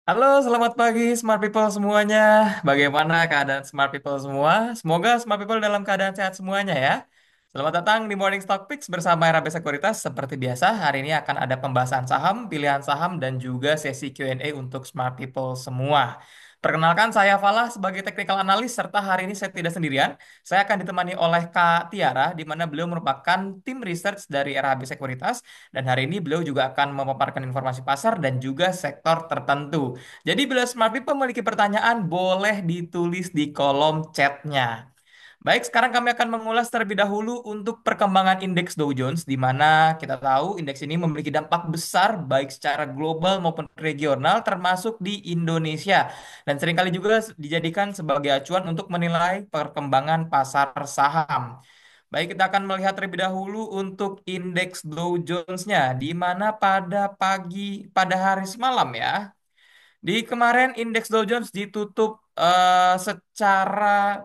Halo, selamat pagi smart people semuanya. Bagaimana keadaan smart people semua? Semoga smart people dalam keadaan sehat semuanya ya. Selamat datang di Morning Stock Picks bersama RAB Sekuritas. Seperti biasa, hari ini akan ada pembahasan saham, pilihan saham, dan juga sesi Q&A untuk smart people semua. Perkenalkan, saya Falah sebagai technical analyst, serta hari ini saya tidak sendirian. Saya akan ditemani oleh Kak Tiara, di mana beliau merupakan tim research dari RHB Sekuritas. Dan hari ini beliau juga akan memaparkan informasi pasar dan juga sektor tertentu. Jadi bila Smart People memiliki pertanyaan, boleh ditulis di kolom chatnya. Baik, sekarang kami akan mengulas terlebih dahulu untuk perkembangan indeks Dow Jones, di mana kita tahu indeks ini memiliki dampak besar baik secara global maupun regional, termasuk di Indonesia. Dan seringkali juga dijadikan sebagai acuan untuk menilai perkembangan pasar saham. Baik, kita akan melihat terlebih dahulu untuk indeks Dow Jones-nya, di mana pada hari semalam ya, di kemarin indeks Dow Jones ditutup secara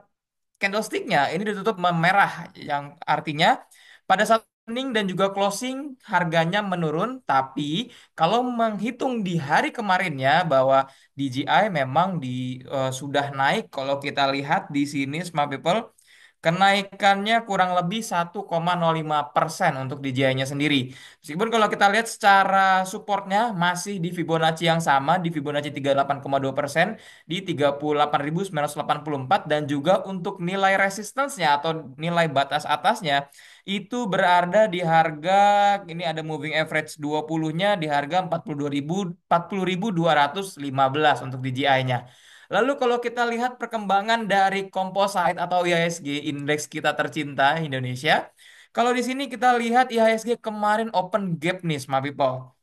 candlestick-nya ini ditutup memerah, yang artinya pada saat opening dan juga closing harganya menurun, tapi kalau menghitung di hari kemarinnya bahwa DJI memang sudah naik. Kalau kita lihat di sini smart people, kenaikannya kurang lebih 1,05% untuk DJI-nya sendiri. Meskipun kalau kita lihat secara supportnya masih di Fibonacci yang sama, di Fibonacci 38,2%, di 38.984, dan juga untuk nilai resistance-nya atau nilai batas atasnya itu berada di harga, ini ada moving average 20-nya di harga 42.215 untuk DJI-nya. Lalu kalau kita lihat perkembangan dari composite atau IHSG, indeks kita tercinta Indonesia. Kalau di sini kita lihat IHSG kemarin open gap nih, Smart People.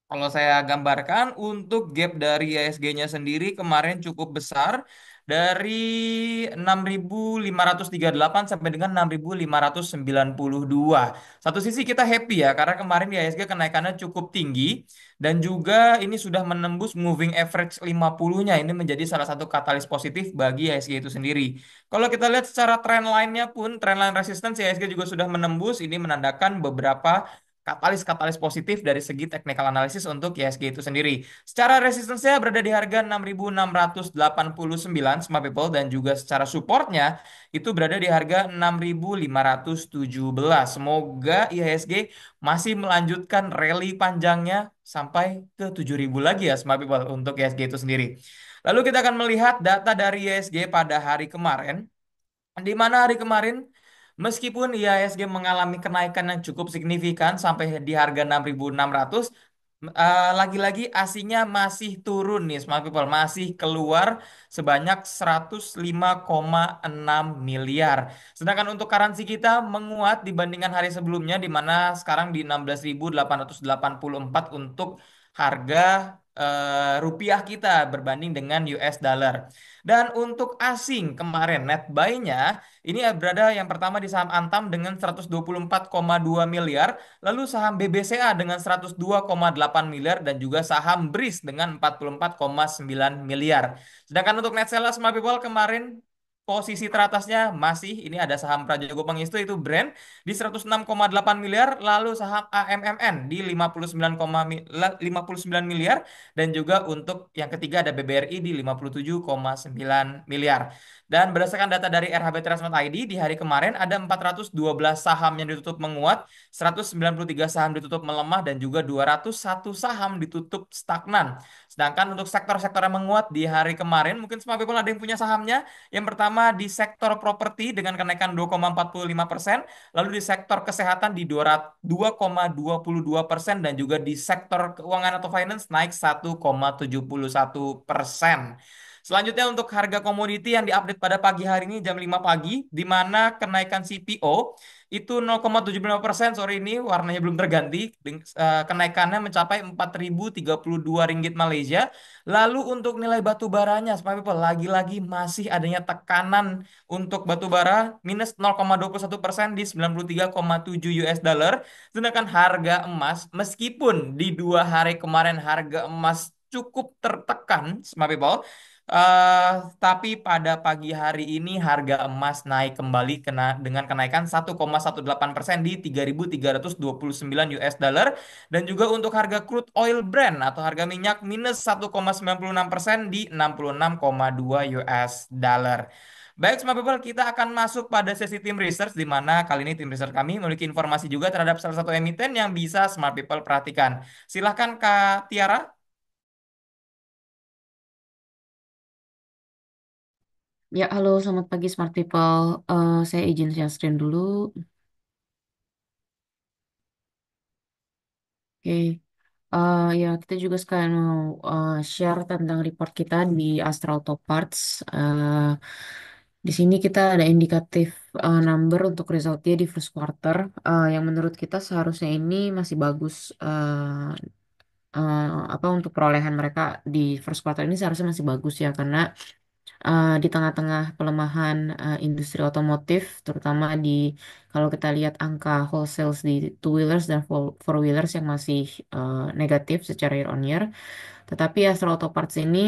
Kalau saya gambarkan untuk gap dari IHSG-nya sendiri kemarin cukup besar, dari 6.538 sampai dengan 6.592. Satu sisi kita happy ya, karena kemarin IHSG kenaikannya cukup tinggi, dan juga ini sudah menembus moving average 50-nya. Ini menjadi salah satu katalis positif bagi IHSG itu sendiri. Kalau kita lihat secara trend line-nya pun, trend line resistance IHSG juga sudah menembus. Ini menandakan beberapa katalis-katalis positif dari segi technical analysis untuk IHSG itu sendiri. Secara resistance-nya berada di harga 6.689 smart people, dan juga secara supportnya itu berada di harga 6.517. Semoga IHSG masih melanjutkan rally panjangnya sampai ke 7.000 lagi ya smart people untuk IHSG itu sendiri. Lalu kita akan melihat data dari IHSG pada hari kemarin, di mana hari kemarin meskipun IHSG mengalami kenaikan yang cukup signifikan sampai di harga 6.600, lagi-lagi ASINY-nya masih turun nih smart people, masih keluar sebanyak 105,6 miliar. Sedangkan untuk currency kita menguat dibandingkan hari sebelumnya, di mana sekarang di 16.884 untuk harga rupiah kita berbanding dengan US dollar. Dan untuk asing kemarin net buy-nya ini berada yang pertama di saham Antam dengan 124,2 miliar, lalu saham BBCA dengan 102,8 miliar, dan juga saham BRIS dengan 44,9 miliar. Sedangkan untuk net sales Smart People kemarin posisi teratasnya masih ini ada saham Prajogo Pangistu itu Brand di 106,8 miliar, lalu saham AMMN di 59 miliar, dan juga untuk yang ketiga ada BBRI di 57,9 miliar. Dan berdasarkan data dari RHB Transmart ID di hari kemarin ada 412 saham yang ditutup menguat, 193 saham ditutup melemah, dan juga 201 saham ditutup stagnan. Sedangkan untuk sektor-sektor yang menguat di hari kemarin, mungkin semua people ada yang punya sahamnya. Yang pertama di sektor properti dengan kenaikan 2,45%, lalu di sektor kesehatan di 2,22%, dan juga di sektor keuangan atau finance naik 1,71%. Selanjutnya untuk harga komoditi yang diupdate pada pagi hari ini jam 5 pagi, di mana kenaikan CPO itu 0,75% sore ini, warnanya belum terganti. Kenaikannya mencapai 4.032 ringgit Malaysia. Lalu untuk nilai batu baranya, Smart People, lagi-lagi masih adanya tekanan untuk batu bara minus 0,21% di 93,7 US dollar. Sedangkan harga emas, meskipun di 2 hari kemarin harga emas cukup tertekan, Smart People, Eh, tapi pada pagi hari ini harga emas naik kembali dengan kenaikan 1,18% di 3.329 US dollar, dan juga untuk harga crude oil Brent atau harga minyak minus 1,96% di 66,2 US dollar. Baik, semua people, kita akan masuk pada sesi tim research di mana kali ini tim research kami memiliki informasi juga terhadap salah satu emiten yang bisa smart people perhatikan. Silahkan Kak Tiara. Ya, halo, selamat pagi Smart People. Saya izin share screen dulu. Oke. Ya, kita juga sekalian mau share tentang report kita di Astra Auto Parts. Di sini kita ada indikatif number untuk resultnya di first quarter, yang menurut kita seharusnya ini masih bagus. Apa untuk perolehan mereka di first quarter ini seharusnya masih bagus ya, karena di tengah-tengah pelemahan industri otomotif, terutama di kalau kita lihat angka wholesales di two wheelers dan four wheelers yang masih negatif secara year on year, tetapi Astra Auto Parts ini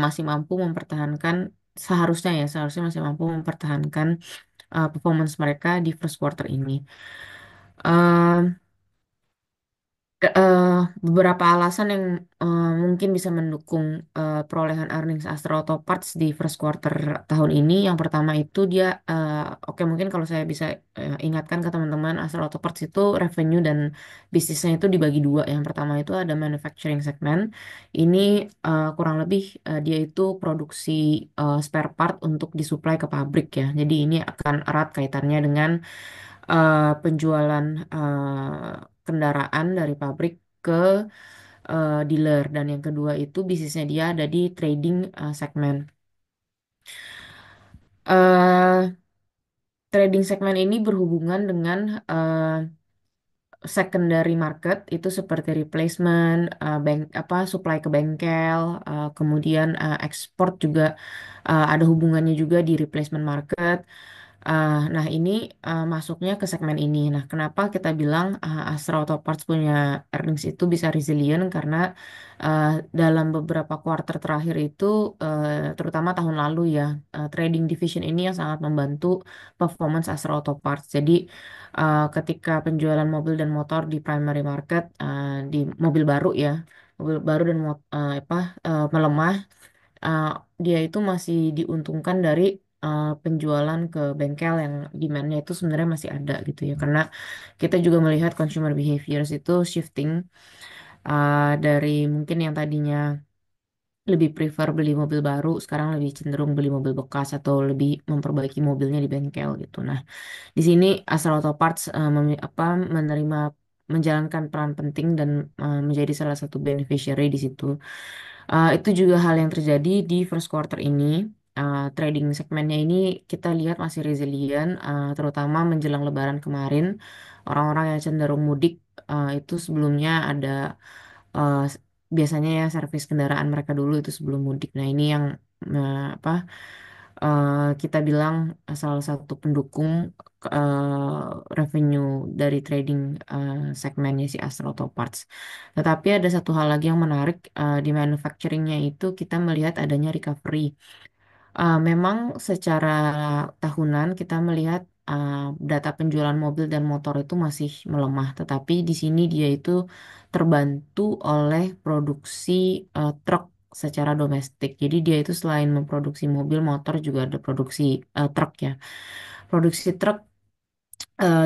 masih mampu mempertahankan, seharusnya masih mampu mempertahankan performance mereka di first quarter ini. Beberapa alasan yang mungkin bisa mendukung perolehan earnings Astra Auto Parts di first quarter tahun ini. Yang pertama itu dia, oke, mungkin kalau saya bisa ingatkan ke teman-teman, Astra Auto Parts itu revenue dan bisnisnya itu dibagi dua. Yang pertama itu ada manufacturing segment. Ini kurang lebih dia itu produksi spare part untuk disuplai ke pabrik ya. Jadi ini akan erat kaitannya dengan penjualan kendaraan dari pabrik ke dealer, dan yang kedua itu bisnisnya dia ada di trading segmen. eh Trading segmen ini berhubungan dengan secondary market, itu seperti replacement, bank apa supply ke bengkel, kemudian ekspor juga ada hubungannya juga di replacement market. Nah, ini masuknya ke segmen ini. Nah, kenapa kita bilang Astra Auto Parts punya earnings itu bisa resilient? Karena uh, dalam beberapa kuarter terakhir itu, terutama tahun lalu ya, trading division ini yang sangat membantu performance Astra Auto Parts. Jadi, ketika penjualan mobil dan motor di primary market, di mobil baru ya, mobil baru dan melemah, uh, dia itu masih diuntungkan dari penjualan ke bengkel yang demand-nya itu sebenarnya masih ada gitu ya, karena kita juga melihat consumer behaviors itu shifting dari mungkin yang tadinya lebih prefer beli mobil baru, sekarang lebih cenderung beli mobil bekas atau lebih memperbaiki mobilnya di bengkel gitu. Nah, di sini Astra Auto Parts menerima, menjalankan peran penting dan menjadi salah satu beneficiary di situ. Itu juga hal yang terjadi di first quarter ini. Trading segmennya ini kita lihat masih resilient, terutama menjelang Lebaran kemarin. Orang-orang yang cenderung mudik itu sebelumnya ada eh, s- biasanya ya servis kendaraan mereka dulu itu sebelum mudik. Nah, ini yang eh, apa kita bilang salah satu pendukung revenue dari trading segmennya si Astra Auto Parts. Tetapi ada satu hal lagi yang menarik, di manufacturingnya itu kita melihat adanya recovery. Memang secara tahunan kita melihat data penjualan mobil dan motor itu masih melemah, tetapi di sini dia itu terbantu oleh produksi truk secara domestik. Jadi dia itu selain memproduksi mobil, motor juga ada produksi truk ya. Produksi truk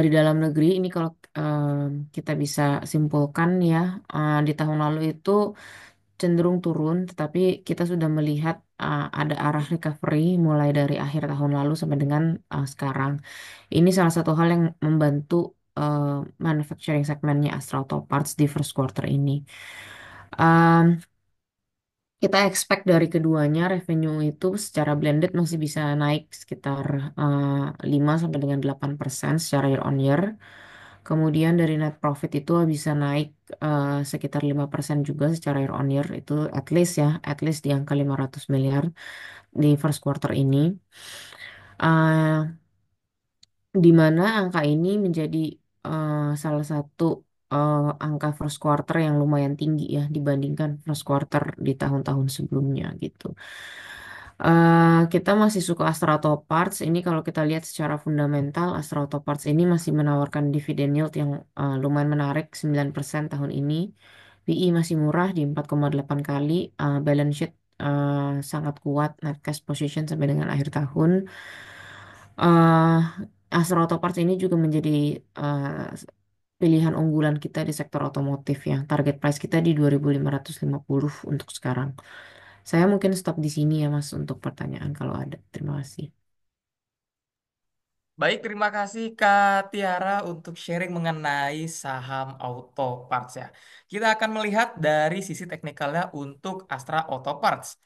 di dalam negeri ini kalau kita bisa simpulkan ya, di tahun lalu itu cenderung turun, tetapi kita sudah melihat ada arah recovery mulai dari akhir tahun lalu sampai dengan sekarang. Ini salah satu hal yang membantu uh, manufacturing segmennya Astra Auto Parts di first quarter ini. Um, Kita expect dari keduanya revenue itu secara blended masih bisa naik sekitar 5 sampai dengan 8% secara year on year. Kemudian dari net profit itu bisa naik sekitar 5% juga secara year on year. Itu at least ya, at least di angka 500 miliar di first quarter ini. Uh, di mana angka ini menjadi salah satu angka first quarter yang lumayan tinggi ya dibandingkan first quarter di tahun-tahun sebelumnya gitu. Kita masih suka Astra Auto Parts. Ini kalau kita lihat secara fundamental, Astra Auto Parts ini masih menawarkan dividen yield yang lumayan menarik 9% tahun ini. PE masih murah di 4,8 kali. Balance sheet sangat kuat, net cash position sampai dengan akhir tahun. eh Astra Auto Parts ini juga menjadi pilihan unggulan kita di sektor otomotif ya. Target price kita di 2.550 untuk sekarang. Saya mungkin stop di sini ya Mas untuk pertanyaan kalau ada. Terima kasih. Baik, terima kasih Kak Tiara untuk sharing mengenai saham Auto Parts ya. Kita akan melihat dari sisi teknikalnya untuk Astra Auto Parts.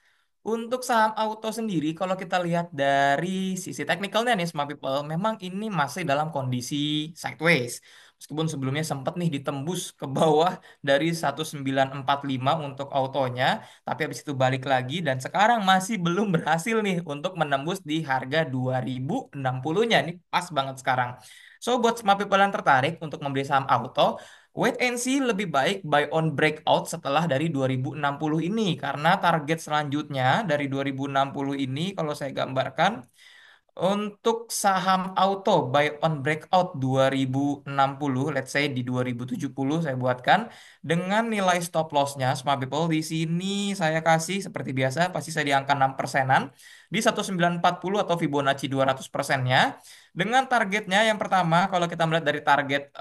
Untuk saham auto sendiri, kalau kita lihat dari sisi teknikalnya nih, Smart People, memang ini masih dalam kondisi sideways. Meskipun sebelumnya sempat nih ditembus ke bawah dari 1945 untuk autonya, tapi habis itu balik lagi dan sekarang masih belum berhasil nih untuk menembus di harga 2060-nya. Ini pas banget sekarang. So, buat Smart People yang tertarik untuk membeli saham auto, wait and see lebih baik buy on breakout setelah dari 2060 ini karena target selanjutnya dari 2060 ini kalau saya gambarkan untuk saham auto buy on breakout 2060, let's say di 2070 saya buatkan dengan nilai stop lossnya smart people di sini saya kasih seperti biasa pasti saya di angka 6%-an di 1940 atau Fibonacci 200%-nya dengan targetnya yang pertama kalau kita melihat dari target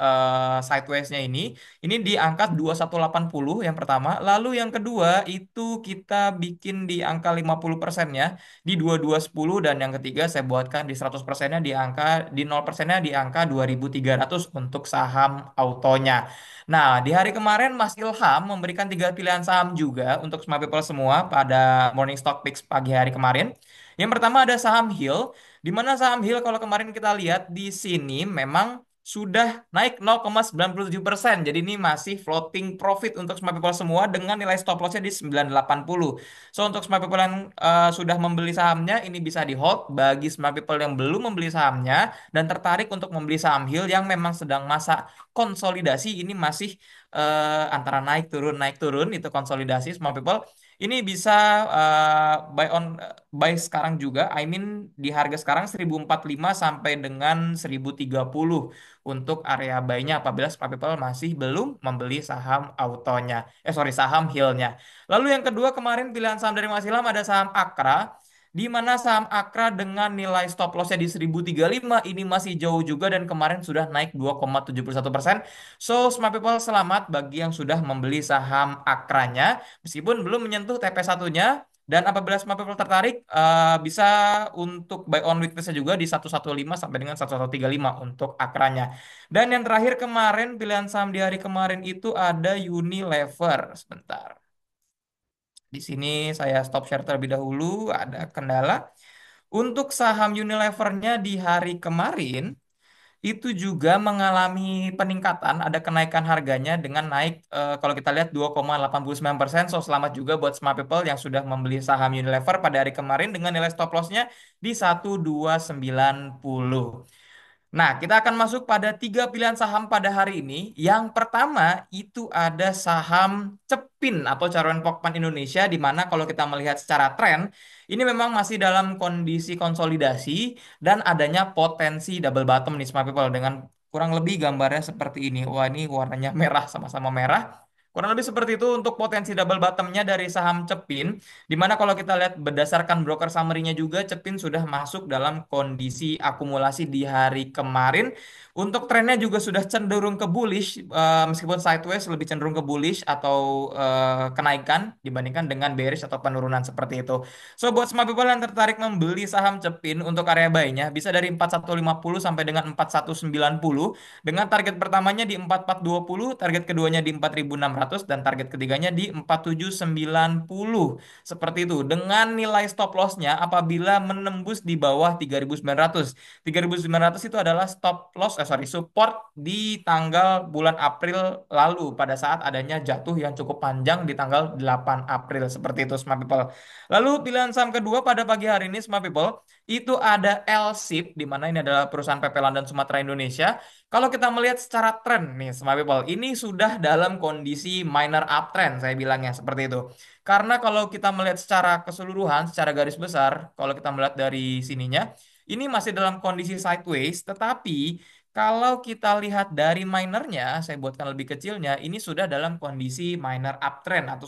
sideways-nya ini di angka 2180 yang pertama lalu yang kedua itu kita bikin di angka 50%-nya di 2210 dan yang ketiga saya buatkan di 100%-nya di angka di 0%-nya di angka 2300 untuk saham autonya. Nah, di hari kemarin Mas Ilham memberikan tiga pilihan saham juga untuk smart people semua pada Morning Stock Picks pagi hari kemarin. Yang pertama ada saham Hill, di mana saham Hill kalau kemarin kita lihat di sini memang sudah naik 0,97%. Jadi ini masih floating profit untuk smart people semua dengan nilai stop loss-nya di 980. So untuk smart people yang sudah membeli sahamnya ini bisa di hold. Bagi smart people yang belum membeli sahamnya dan tertarik untuk membeli saham Hill yang memang sedang masa konsolidasi ini masih antara naik turun itu konsolidasi smart people. Ini bisa buy sekarang juga. I mean di harga sekarang 1045 sampai dengan 1030 untuk area buy-nya apabila smart people masih belum membeli saham autonya. Sorry saham Hill-nya. Lalu yang kedua kemarin pilihan saham dari Mas Ilham ada saham Akra, di mana saham Akra dengan nilai stop loss-nya di 1035 ini masih jauh juga dan kemarin sudah naik 2,71%. So, smart people selamat bagi yang sudah membeli saham Akranya, meskipun belum menyentuh TP1-nya. Dan apabila smart people tertarik, bisa untuk buy on weakness-nya juga di 115 sampai dengan 1135 untuk Akranya. Dan yang terakhir kemarin, pilihan saham di hari kemarin itu ada Unilever. Sebentar. Di sini saya stop share terlebih dahulu, ada kendala. Untuk saham Unilever-nya di hari kemarin, itu juga mengalami peningkatan, ada kenaikan harganya dengan naik, kalau kita lihat 2,89%. So, selamat juga buat smart people yang sudah membeli saham Unilever pada hari kemarin dengan nilai stop loss-nya di 1290. Nah, kita akan masuk pada tiga pilihan saham pada hari ini. Yang pertama itu ada saham Cepin atau Caruan Pokpan Indonesia, di mana kalau kita melihat secara tren, ini memang masih dalam kondisi konsolidasi dan adanya potensi double bottom nih, smart people, dengan kurang lebih gambarnya seperti ini. Wah, ini warnanya merah, sama-sama merah. Kurang lebih seperti itu untuk potensi double bottomnya dari saham Cepin. Dimana kalau kita lihat berdasarkan broker summary-nya juga, Cepin sudah masuk dalam kondisi akumulasi di hari kemarin. Untuk trennya juga sudah cenderung ke bullish, meskipun sideways lebih cenderung ke bullish atau kenaikan dibandingkan dengan bearish atau penurunan seperti itu. So, buat smart people yang tertarik membeli saham Cepin untuk area buy-nya, bisa dari 4150 sampai dengan 4190, dengan target pertamanya di 4420, target keduanya di 4600 dan target ketiganya di 4790. Seperti itu. Dengan nilai stop loss-nya apabila menembus di bawah 3900. 3900 itu adalah stop loss, support di tanggal bulan April lalu pada saat adanya jatuh yang cukup panjang di tanggal 8 April. Seperti itu, smart people. Lalu pilihan saham kedua pada pagi hari ini, smart people, itu ada LSIP, di mana ini adalah perusahaan PP London Sumatera Indonesia. Kalau kita melihat secara tren nih, Smart People, ini sudah dalam kondisi minor uptrend, saya bilangnya seperti itu. Karena kalau kita melihat secara keseluruhan, secara garis besar, kalau kita melihat dari sininya, ini masih dalam kondisi sideways, tetapi kalau kita lihat dari minornya, saya buatkan lebih kecilnya, ini sudah dalam kondisi minor uptrend atau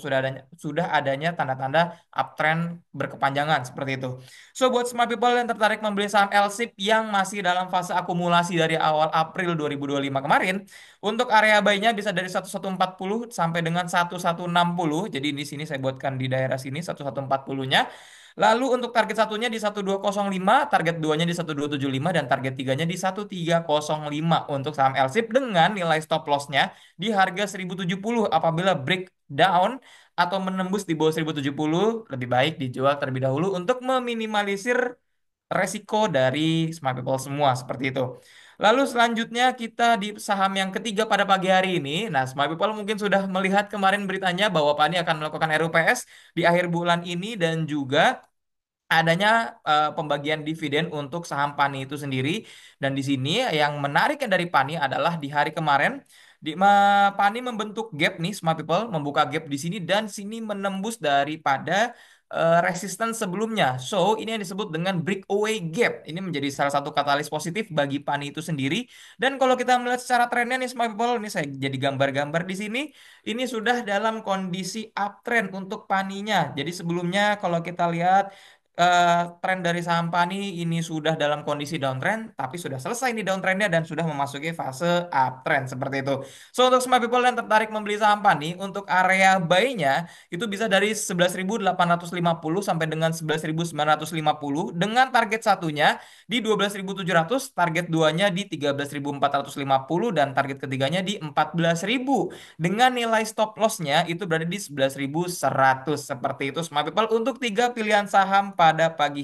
sudah adanya tanda-tanda uptrend berkepanjangan seperti itu. So, buat smart people yang tertarik membeli saham LSIP yang masih dalam fase akumulasi dari awal April 2025 kemarin, untuk area buy-nya bisa dari 1140 sampai dengan 1160. Jadi di sini saya buatkan di daerah sini 1140-nya. Lalu untuk target satunya di 1205, target duanya di 1275, dan target tiganya di 1305 untuk saham LSIP dengan nilai stop loss-nya di harga 1070 apabila breakdown atau menembus di bawah 1070, lebih baik dijual terlebih dahulu untuk meminimalisir resiko dari smart people semua seperti itu. Lalu selanjutnya kita di saham yang ketiga pada pagi hari ini. Nah, smart people mungkin sudah melihat kemarin beritanya bahwa Pani akan melakukan RUPS di akhir bulan ini dan juga adanya pembagian dividen untuk saham Pani itu sendiri. Dan di sini yang menariknya dari Pani adalah di hari kemarin Pani membentuk gap nih, smart people membuka gap di sini dan sini menembus daripada resistance sebelumnya. So, ini yang disebut dengan breakaway gap. Ini menjadi salah satu katalis positif bagi Pani itu sendiri. Dan kalau kita melihat secara trennya nih, smart people, ini saya jadi gambar-gambar di sini. Ini sudah dalam kondisi uptrend untuk Paninya. Jadi sebelumnya kalau kita lihat tren dari saham Pani ini sudah dalam kondisi downtrend, tapi sudah selesai nih downtrendnya dan sudah memasuki fase uptrend seperti itu. So untuk smart people yang tertarik membeli saham Pani, untuk area buy-nya itu bisa dari 11.850 sampai dengan 11.950 dengan target satunya di 12.700, target duanya di 13.450 dan target ketiganya di 14.000 dengan nilai stop loss-nya itu berada di 11.100 seperti itu smart people untuk tiga pilihan saham pada pagi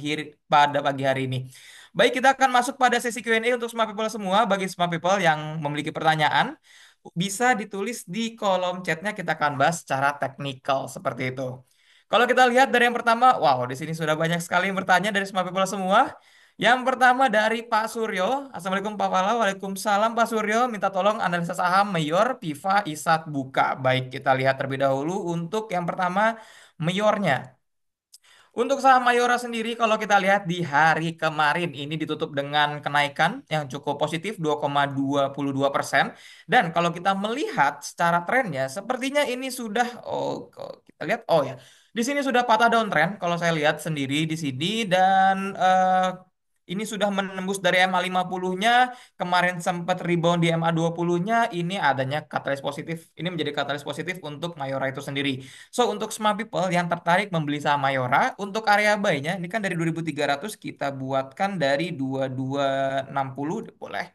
hari ini. Baik, kita akan masuk pada sesi Q&A untuk smart people semua. Bagi smart people yang memiliki pertanyaan, bisa ditulis di kolom chatnya, kita akan bahas secara teknikal seperti itu. Kalau kita lihat dari yang pertama, wow, di sini sudah banyak sekali yang bertanya dari smart people semua. Yang pertama dari Pak Suryo. Assalamualaikum Pak Fala. Waalaikumsalam Pak Suryo. Minta tolong analisa saham Mayor, Piva, Isat, Buka. Baik, kita lihat terlebih dahulu untuk yang pertama Mayornya. Untuk saham Mayora sendiri, kalau kita lihat di hari kemarin ini ditutup dengan kenaikan yang cukup positif 2,22%. Dan kalau kita melihat secara trennya, sepertinya ini sudah, kita lihat, ya, di sini sudah patah downtrend. Kalau saya lihat sendiri di sini dan ini sudah menembus dari MA 50-nya, kemarin sempat rebound di MA 20-nya, ini adanya katalis positif. Ini menjadi katalis positif untuk Mayora itu sendiri. So, untuk smart people yang tertarik membeli saham Mayora, untuk area buy-nya, ini kan dari 2.300 kita buatkan dari 2.260, boleh.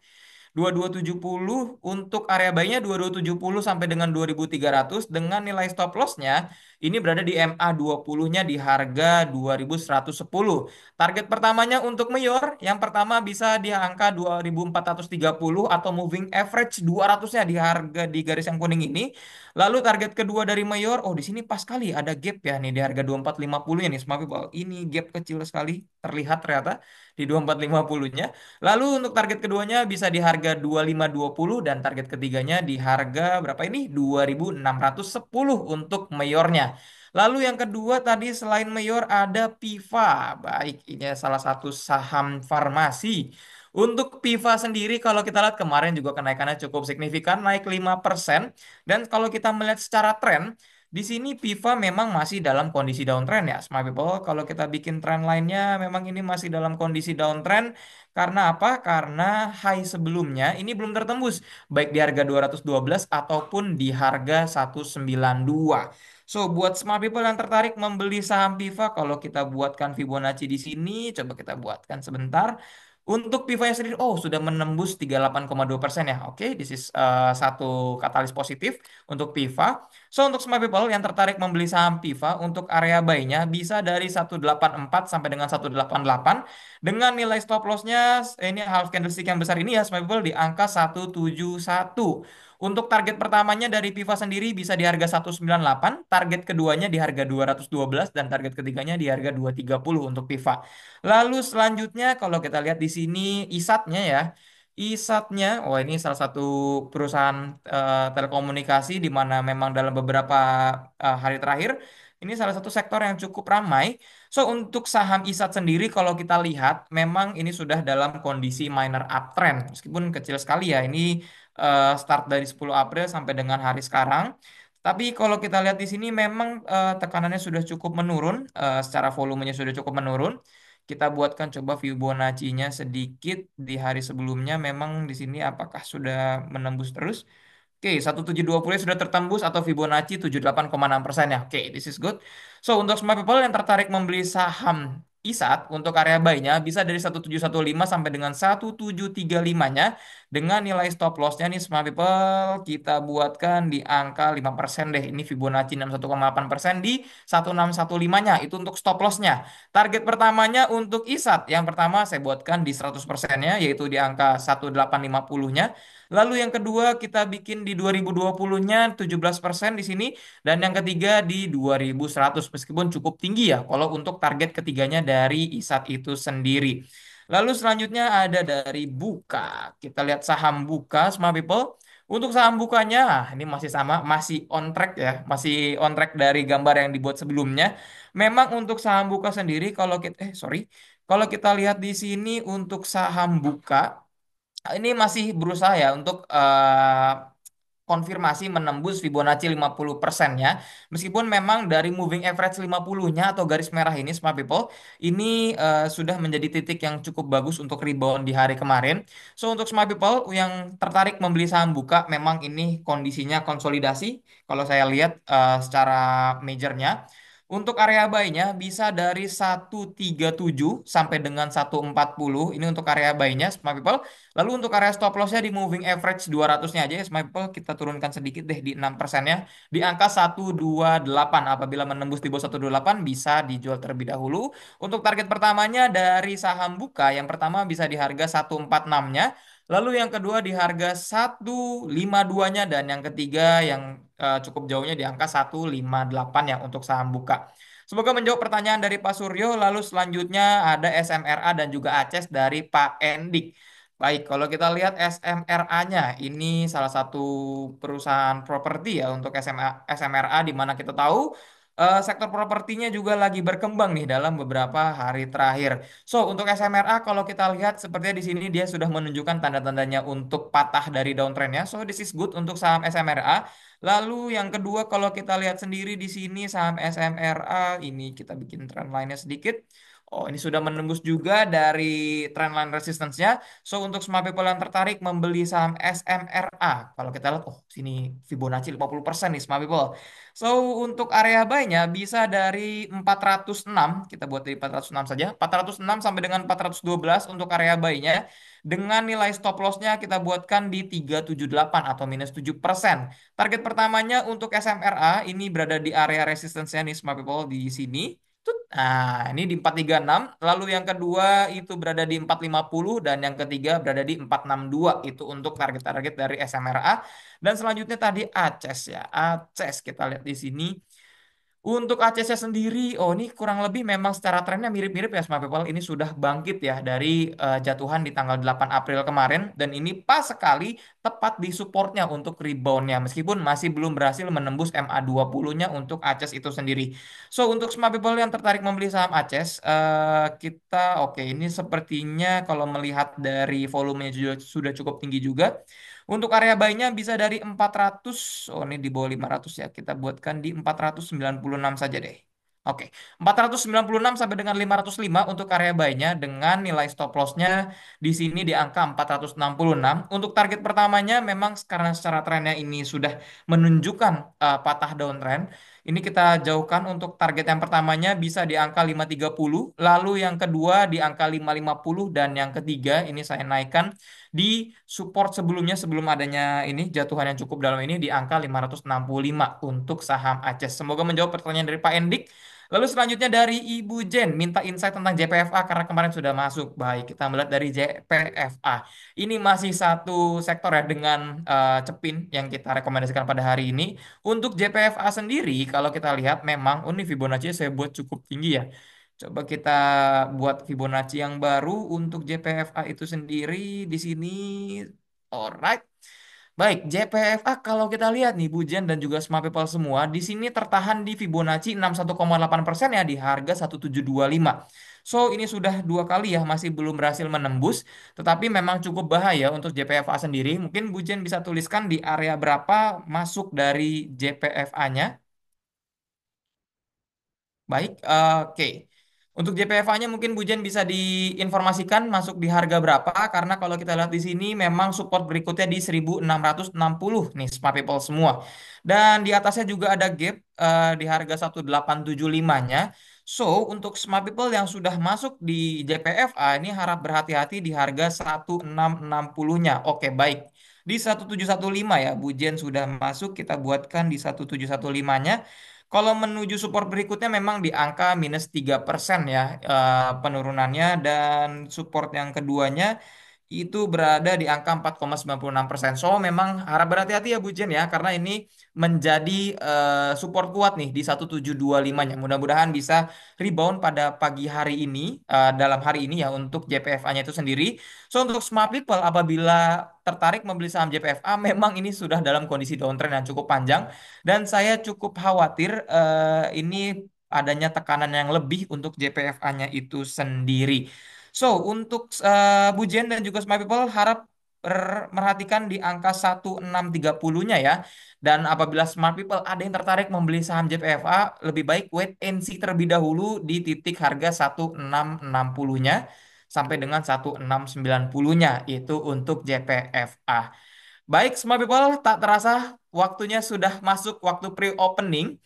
2270 untuk area buy-nya 2270 sampai dengan 2300 dengan nilai stop loss-nya ini berada di MA 20-nya di harga 2110. Target pertamanya untuk Mayor yang pertama bisa di angka 2430 atau moving average 200-nya di harga di garis yang kuning ini. Lalu target kedua dari Mayor, di sini pas kali ada gap ya nih di harga 2450-nya nih. Smart people, ini gap kecil sekali terlihat ternyata di 2450-nya. Lalu untuk target keduanya bisa di harga 2520 dan target ketiganya di harga berapa ini? 2610 untuk mayornya. Lalu yang kedua tadi selain mayor ada Piva. Baik, ini salah satu saham farmasi. Untuk Piva sendiri kalau kita lihat kemarin juga kenaikannya cukup signifikan, naik 5%. Dan kalau kita melihat secara tren, di sini Piva memang masih dalam kondisi downtrend ya, smart people. Kalau kita bikin trend lainnya, memang ini masih dalam kondisi downtrend. Karena apa? Karena high sebelumnya ini belum tertembus, baik di harga 212 ataupun di harga 192. So, buat smart people yang tertarik membeli saham Piva, kalau kita buatkan Fibonacci di sini, coba kita buatkan sebentar. Untuk Piva sendiri, sudah menembus 38,2% ya. Oke, this is satu katalis positif untuk Piva. So, untuk smart people yang tertarik membeli saham Piva, untuk area buy-nya bisa dari 184 sampai dengan 188 dengan nilai stop loss-nya ini half candlestick yang besar ini ya, smart people di angka 171. Untuk target pertamanya dari Piva sendiri bisa di harga 198, target keduanya di harga 212 dan target ketiganya di harga 230 untuk Piva. Lalu selanjutnya kalau kita lihat di sini ISAT-nya ya. ISAT-nya, oh ini salah satu perusahaan telekomunikasi di mana memang dalam beberapa hari terakhir ini salah satu sektor yang cukup ramai. So untuk saham ISAT sendiri kalau kita lihat memang ini sudah dalam kondisi minor uptrend meskipun kecil sekali ya. Ini start dari 10 April sampai dengan hari sekarang. Tapi kalau kita lihat di sini memang tekanannya sudah cukup menurun, secara volumenya sudah cukup menurun. Kita buatkan coba Fibonacci-nya sedikit di hari sebelumnya. Memang di sini apakah sudah menembus terus? Oke, 1720 sudah tertembus atau Fibonacci 78,6% ya. Oke, this is good. So, untuk smart people yang tertarik membeli saham ISAT untuk area buy-nya bisa dari 1715 sampai dengan 1735-nya dengan nilai stop loss-nya nih smart people kita buatkan di angka 5% deh. Ini Fibonacci 61,8% di 1615-nya itu untuk stop loss-nya. Target pertamanya untuk ISAT yang pertama saya buatkan di 100%-nya yaitu di angka 1850-nya. Lalu yang kedua kita bikin di 2020-nya 17% di sini dan yang ketiga di 2100 meskipun cukup tinggi ya kalau untuk target ketiganya dari ISAT itu sendiri. Lalu selanjutnya ada dari Buka. Kita lihat saham Buka, smart people. Untuk saham Bukanya, ini masih sama, masih on track ya, masih on track dari gambar yang dibuat sebelumnya. Memang untuk saham Buka sendiri, kalau kita, kalau kita lihat di sini untuk saham Buka, ini masih berusaha ya untuk konfirmasi menembus Fibonacci 50%-nya. Meskipun memang dari moving average 50-nya atau garis merah ini smart people ini sudah menjadi titik yang cukup bagus untuk rebound di hari kemarin. So untuk smart people yang tertarik membeli saham Buka memang ini kondisinya konsolidasi kalau saya lihat secara majornya. Untuk area buy-nya bisa dari 137 sampai dengan 140. Ini untuk area buy-nya smart people. Lalu untuk area stop loss-nya di moving average 200-nya aja ya, Smart People kita turunkan sedikit deh di 6%-nya. Di angka 128. Apabila menembus di bawah 128 bisa dijual terlebih dahulu. Untuk target pertamanya dari saham Buka, yang pertama bisa di harga 146-nya. Lalu yang kedua di harga 152-nya dan yang ketiga yang cukup jauhnya di angka 158 ya untuk saham Buka. Semoga menjawab pertanyaan dari Pak Suryo. Lalu selanjutnya ada SMRA dan juga Aces dari Pak Endik. Baik, kalau kita lihat SMRA-nya, ini salah satu perusahaan properti ya untuk SMRA di mana kita tahu sektor propertinya juga lagi berkembang nih dalam beberapa hari terakhir. So, untuk SMRA kalau kita lihat sepertinya di sini dia sudah menunjukkan tanda-tandanya untuk patah dari downtrendnya. So, this is good untuk saham SMRA. Lalu yang kedua kalau kita lihat sendiri di sini saham SMRA ini kita bikin trend line-nya sedikit. Oh, ini sudah menembus juga dari trendline resistance-nya. So, untuk smart people yang tertarik membeli saham SMRA, kalau kita lihat, oh, sini Fibonacci 50% nih smart people. So, untuk area buy-nya bisa dari 406, kita buat dari 406 saja, 406 sampai dengan 412 untuk area buy-nya. Dengan nilai stop loss-nya kita buatkan di 378 atau minus 7%. Target pertamanya untuk SMRA ini berada di area resistance-nya nih smart people di sini. Nah, ini di 436. Lalu yang kedua itu berada di 450 dan yang ketiga berada di 462. Itu untuk target-target dari SMRA. Dan selanjutnya tadi ACES ya. ACES kita lihat di sini. Untuk ACC sendiri, oh ini kurang lebih memang secara trennya mirip-mirip ya Smart People. Ini sudah bangkit ya dari jatuhan di tanggal 8 April kemarin. Dan ini pas sekali tepat di supportnya untuk reboundnya. Meskipun masih belum berhasil menembus MA20-nya untuk ACES itu sendiri. So untuk Smart People yang tertarik membeli saham ACES, kita oke ini sepertinya kalau melihat dari volumenya juga sudah cukup tinggi juga. Untuk area buy-nya bisa dari 400, oh ini di bawah 500 ya. Kita buatkan di 496 saja deh. Oke, 496 sampai dengan 505 untuk area buy-nya dengan nilai stop loss-nya di sini di angka 466. Untuk target pertamanya memang karena secara trennya ini sudah menunjukkan patah downtrend. Ini kita jauhkan untuk target yang pertamanya bisa di angka 530, lalu yang kedua di angka 550 dan yang ketiga ini saya naikkan di support sebelumnya sebelum adanya ini jatuhan yang cukup dalam ini di angka 565 untuk saham Aceh. Semoga menjawab pertanyaan dari Pak Endik. Lalu selanjutnya dari Ibu Jen minta insight tentang JPFA karena kemarin sudah masuk. Baik, kita melihat dari JPFA. Ini masih satu sektor ya dengan Cepin yang kita rekomendasikan pada hari ini. Untuk JPFA sendiri kalau kita lihat memang ini Fibonacci saya buat cukup tinggi ya. Coba kita buat Fibonacci yang baru untuk JPFA itu sendiri di sini. Alright. Baik, JPFA kalau kita lihat nih Bujen dan juga Smart People semua di sini tertahan di Fibonacci 61,8% ya di harga 1725. So, ini sudah dua kali ya masih belum berhasil menembus, tetapi memang cukup bahaya untuk JPFA sendiri. Mungkin Bujen bisa tuliskan di area berapa masuk dari JPFA-nya. Baik, oke. Untuk JPFA-nya mungkin Bujen bisa diinformasikan masuk di harga berapa karena kalau kita lihat di sini memang support berikutnya di 1660 nih Smart People semua. Dan di atasnya juga ada gap di harga 1875-nya. So, untuk Smart People yang sudah masuk di JPFA ini harap berhati-hati di harga 1660-nya. Oke, baik. Di 1715 ya, Bujen sudah masuk, kita buatkan di 1715-nya. Kalau menuju support berikutnya memang di angka -3% ya penurunannya dan support yang keduanya itu berada di angka 4,96%. So memang harap berhati-hati ya Bu Jen ya karena ini menjadi support kuat nih di 1725-nya. Mudah-mudahan bisa rebound pada pagi hari ini dalam hari ini ya untuk JPFA-nya itu sendiri. So untuk smart people apabila tertarik membeli saham JPFA memang ini sudah dalam kondisi downtrend yang cukup panjang dan saya cukup khawatir ini adanya tekanan yang lebih untuk JPFA-nya itu sendiri. So, untuk Bujen dan juga Smart People harap merhatikan di angka 1630-nya ya. Dan apabila Smart People ada yang tertarik membeli saham JPFA, lebih baik wait and see terlebih dahulu di titik harga 1660-nya sampai dengan 1690-nya itu untuk JPFA. Baik, semua people, tak terasa waktunya sudah masuk waktu pre-opening.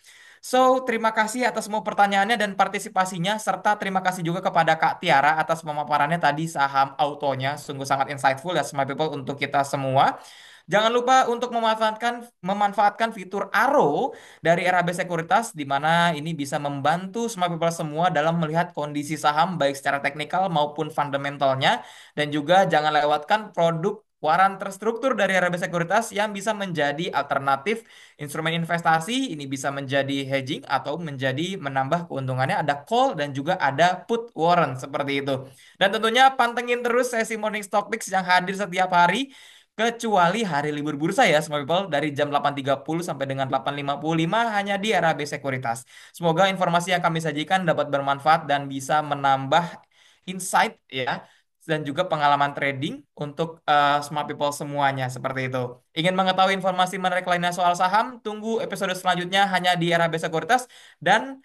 So, terima kasih atas semua pertanyaannya dan partisipasinya, serta terima kasih juga kepada Kak Tiara atas pemaparannya tadi saham autonya. Sungguh sangat insightful ya, semua people, untuk kita semua. Jangan lupa untuk memanfaatkan fitur Aro dari RAB Sekuritas, di mana ini bisa membantu semua people semua dalam melihat kondisi saham baik secara teknikal maupun fundamentalnya. Dan juga jangan lewatkan produk waran terstruktur dari RB Sekuritas yang bisa menjadi alternatif instrumen investasi. Ini bisa menjadi hedging atau menjadi menambah keuntungannya. Ada call dan juga ada put warrant seperti itu. Dan tentunya pantengin terus sesi Morning Stock Picks yang hadir setiap hari. Kecuali hari libur bursa ya, semua people, dari jam 8.30 sampai dengan 8.55 hanya di RAB Sekuritas. Semoga informasi yang kami sajikan dapat bermanfaat dan bisa menambah insight ya dan juga pengalaman trading untuk smart people semuanya seperti itu. Ingin mengetahui informasi menarik lainnya soal saham? Tunggu episode selanjutnya hanya di era Sekuritas dan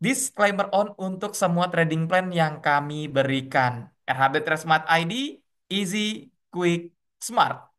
disclaimer on untuk semua trading plan yang kami berikan. RHB Trade Smart ID, easy, quick, smart.